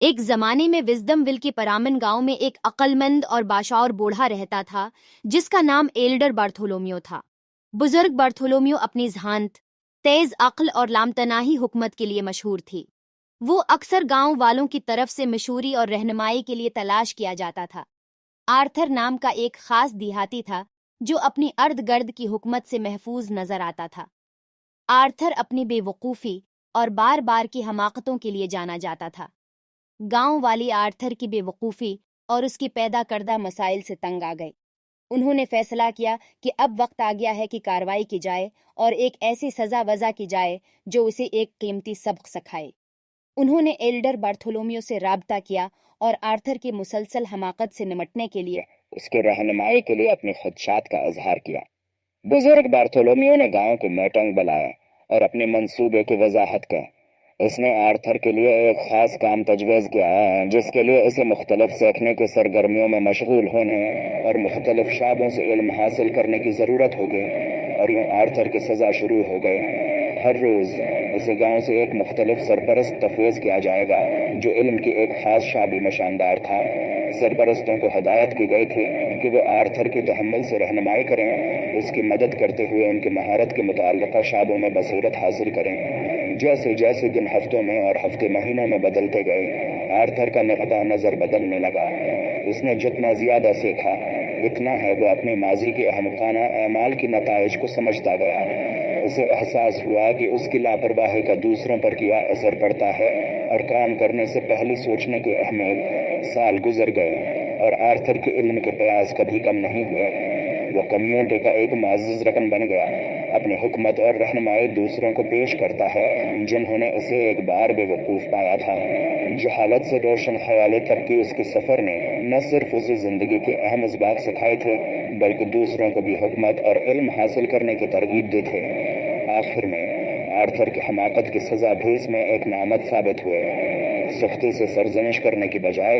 ایک زمانے میں وزڈم ول کے پرامن گاؤں میں ایک عقلمند اور باشعور بوڑھا رہتا تھا جس کا نام ایلڈر بارتھولومیو تھا۔ بزرگ بارتھولومیو اپنی ذہانت، تیز عقل اور لامتناہی حکمت کے لیے مشہور تھی۔ وہ اکثر گاؤں والوں کی طرف سے مشوری اور رہنمائی کے لیے تلاش کیا جاتا تھا۔ آرتھر نام کا ایک خاص دیہاتی تھا جو اپنی ارد گرد کی حکمت سے محفوظ نظر آتا تھا۔ آرتھر اپنی بے وقوفی اور بار بار کی حماقتوں کے لیے جانا جاتا تھا۔ گاؤں والی آرتھر کی بے وقوفی اور اس کی پیدا کردہ مسائل سے تنگ آ گئے۔ انہوں نے فیصلہ کیا کہ اب وقت آ گیا ہے کہ کارروائی کی جائے اور ایک ایسی سزا وضع کی جائے جو اسے ایک قیمتی سبق سکھائے۔ انہوں نے ایلڈر بارتھولومیو سے رابطہ کیا اور آرتھر کی مسلسل حماقت سے نمٹنے کے لیے اس کی رہنمائی کے لیے اپنے خدشات کا اظہار کیا۔ بزرگ بارتھولومیو نے گاؤں کو میٹنگ بلایا اور اپنے منصوبے کی وضاحت کی۔ اس نے آرتھر کے لیے ایک خاص کام تجویز کیا جس کے لیے اسے مختلف سیکھنے کی سرگرمیوں میں مشغول ہونے اور مختلف شعبوں سے علم حاصل کرنے کی ضرورت ہوگی، اور یوں آرتھر کی سزا شروع ہو گئی۔ ہر روز اسے گاؤں سے ایک مختلف سرپرست تفویض کیا جائے گا جو علم کی ایک خاص شعبے میں شاندار تھا۔ سرپرستوں کو ہدایت کی گئی تھی کہ وہ آرتھر کی تحمل سے رہنمائی کریں، اس کی مدد کرتے ہوئے ان کی مہارت کے متعلقہ شعبوں میں بصیرت حاصل کریں۔ جیسے جیسے دن ہفتوں میں اور ہفتے مہینوں میں بدلتے گئے، آرتھر کا نقطہ نظر بدلنے لگا۔ اس نے جتنا زیادہ سیکھا اتنا ہے وہ اپنے ماضی کے احمقانہ اعمال کی نتائج کو سمجھتا گیا۔ اسے احساس ہوا کہ اس کی لاپرواہی کا دوسروں پر کیا اثر پڑتا ہے، اور کام کرنے سے پہلے سوچنے کی اہمیت۔ سال گزر گئے اور آرتھر کے علم کے پیاس کبھی کم نہیں ہوئے۔ وہ کمیونٹی کا ایک معزز رکن بن گیا، اپنی حکمت اور رہنمائی دوسروں کو پیش کرتا ہے جنہوں نے اسے ایک بار بے وقوف پایا تھا۔ جہالت سے روشن خیالی تک کی اس کے سفر نے نہ صرف اسے زندگی کے اہم اسباق سکھائے تھے بلکہ دوسروں کو بھی حکمت اور علم حاصل کرنے کی ترغیب دی تھی۔ آخر میں آرتھر کی حماقت کی سزا بھی اس میں ایک نعمت ثابت ہوئے۔ سختی سے سرزنش کرنے کی بجائے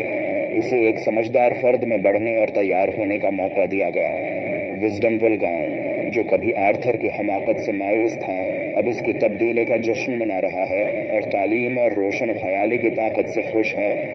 اسے ایک سمجھدار فرد میں بڑھنے اور تیار ہونے کا موقع دیا گیا۔ وزڈم ول گاؤں جو کبھی آرتھر کی حماقت سے مایوس تھا اب اس کی تبدیلی کا جشن منا رہا ہے اور تعلیم اور روشن خیالی کی طاقت سے خوش ہے۔